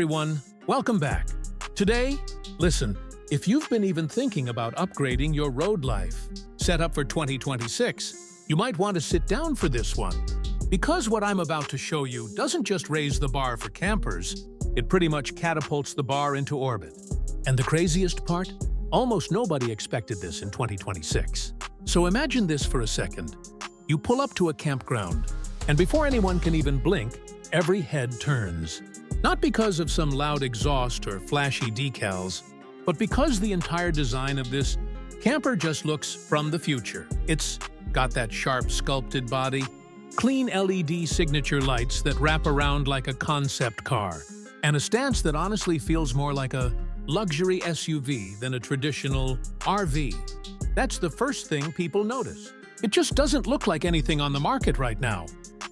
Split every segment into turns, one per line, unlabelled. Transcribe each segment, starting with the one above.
everyone, welcome back. Today, listen, if you've been even thinking about upgrading your road life, set up for 2026, you might want to sit down for this one. Because what I'm about to show you doesn't just raise the bar for campers, it pretty much catapults the bar into orbit. And the craziest part? Almost nobody expected this in 2026. So imagine this for a second. You pull up to a campground, and before anyone can even blink, every head turns. Not because of some loud exhaust or flashy decals, but because the entire design of this camper just looks from the future. It's got that sharp sculpted body, clean LED signature lights that wrap around like a concept car, and a stance that honestly feels more like a luxury SUV than a traditional RV. That's the first thing people notice. It just doesn't look like anything on the market right now.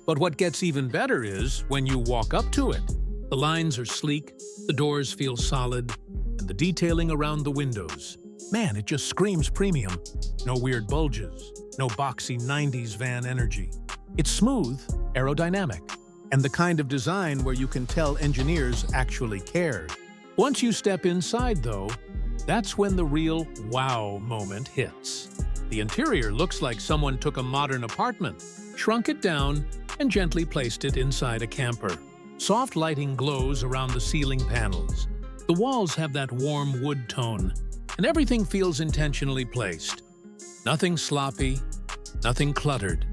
But what gets even better is when you walk up to it. The lines are sleek, the doors feel solid, and the detailing around the windows. Man, it just screams premium. No weird bulges, no boxy 90s van energy. It's smooth, aerodynamic, and the kind of design where you can tell engineers actually cared. Once you step inside, though, that's when the real wow moment hits. The interior looks like someone took a modern apartment, shrunk it down, and gently placed it inside a camper. Soft lighting glows around the ceiling panels. The walls have that warm wood tone, and everything feels intentionally placed. Nothing sloppy, nothing cluttered.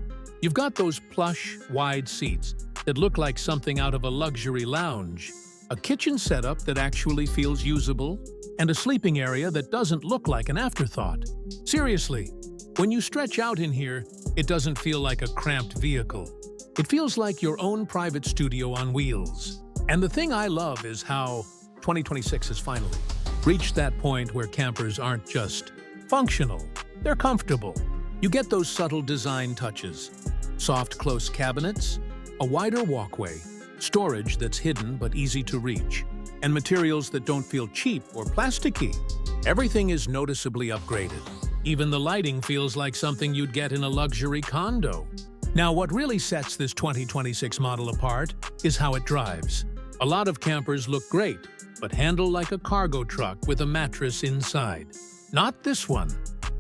You've got those plush, wide seats that look like something out of a luxury lounge, a kitchen setup that actually feels usable, and a sleeping area that doesn't look like an afterthought. Seriously, when you stretch out in here, it doesn't feel like a cramped vehicle. It feels like your own private studio on wheels. And the thing I love is how 2026 has finally reached that point where campers aren't just functional, they're comfortable. You get those subtle design touches. Soft, close cabinets, a wider walkway, storage that's hidden but easy to reach, and materials that don't feel cheap or plasticky. Everything is noticeably upgraded. Even the lighting feels like something you'd get in a luxury condo. Now, what really sets this 2026 model apart is how it drives. A lot of campers look great, but handle like a cargo truck with a mattress inside. Not this one.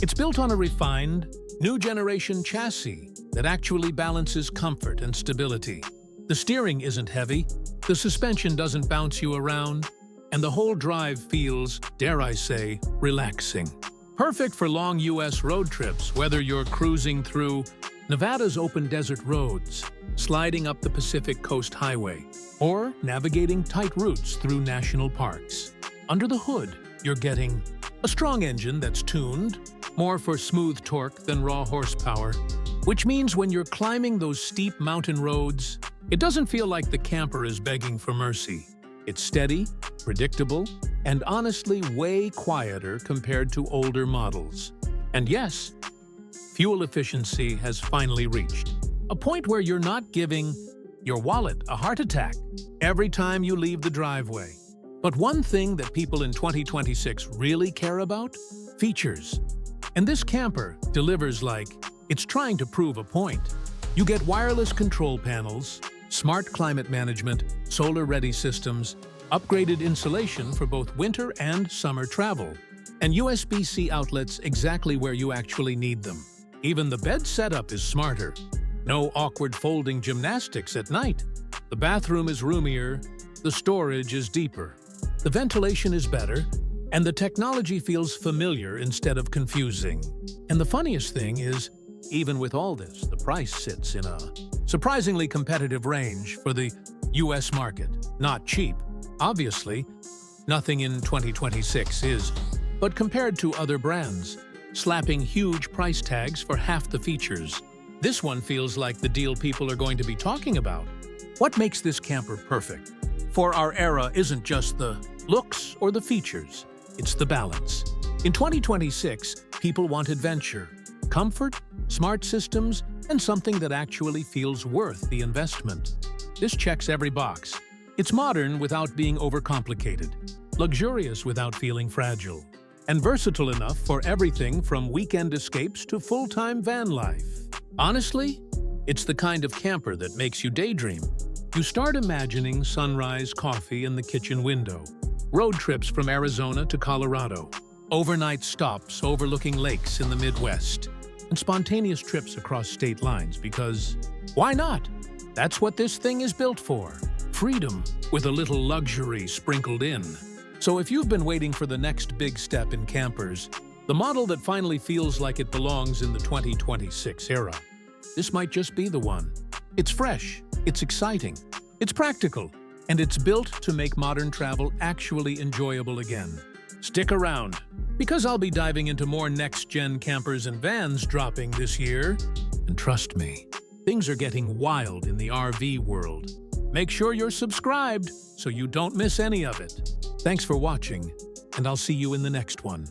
It's built on a refined, new generation chassis that actually balances comfort and stability. The steering isn't heavy, the suspension doesn't bounce you around, and the whole drive feels, dare I say, relaxing. Perfect for long US road trips, whether you're cruising through Nevada's open desert roads, sliding up the Pacific Coast Highway, or navigating tight routes through national parks. Under the hood, you're getting a strong engine that's tuned, more for smooth torque than raw horsepower, which means when you're climbing those steep mountain roads, it doesn't feel like the camper is begging for mercy. It's steady, predictable, and honestly way quieter compared to older models. And yes, fuel efficiency has finally reached a point where you're not giving your wallet a heart attack every time you leave the driveway. But one thing that people in 2026 really care about? Features. And this camper delivers like it's trying to prove a point. You get wireless control panels, smart climate management, solar-ready systems, upgraded insulation for both winter and summer travel, and USB-C outlets exactly where you actually need them. Even the bed setup is smarter. No awkward folding gymnastics at night. The bathroom is roomier, the storage is deeper, the ventilation is better, and the technology feels familiar instead of confusing. And the funniest thing is, even with all this, the price sits in a surprisingly competitive range for the US market. Not cheap. Obviously, nothing in 2026 is, but compared to other brands, slapping huge price tags for half the features, this one feels like the deal people are going to be talking about. What makes this camper perfect for our era isn't just the looks or the features, it's the balance. In 2026, people want adventure, comfort, smart systems, and something that actually feels worth the investment. This checks every box. It's modern without being overcomplicated, luxurious without feeling fragile, and versatile enough for everything from weekend escapes to full-time van life. Honestly, It's the kind of camper that makes you daydream. You start imagining sunrise coffee in the kitchen window, road trips from Arizona to Colorado, overnight stops overlooking lakes in the Midwest, and spontaneous trips across state lines because, why not? That's what this thing is built for. Freedom, with a little luxury sprinkled in. So if you've been waiting for the next big step in campers, the model that finally feels like it belongs in the 2026 era, this might just be the one. It's fresh, it's exciting, it's practical, and it's built to make modern travel actually enjoyable again. Stick around, because I'll be diving into more next-gen campers and vans dropping this year. And trust me, things are getting wild in the RV world. Make sure you're subscribed so you don't miss any of it. Thanks for watching, and I'll see you in the next one.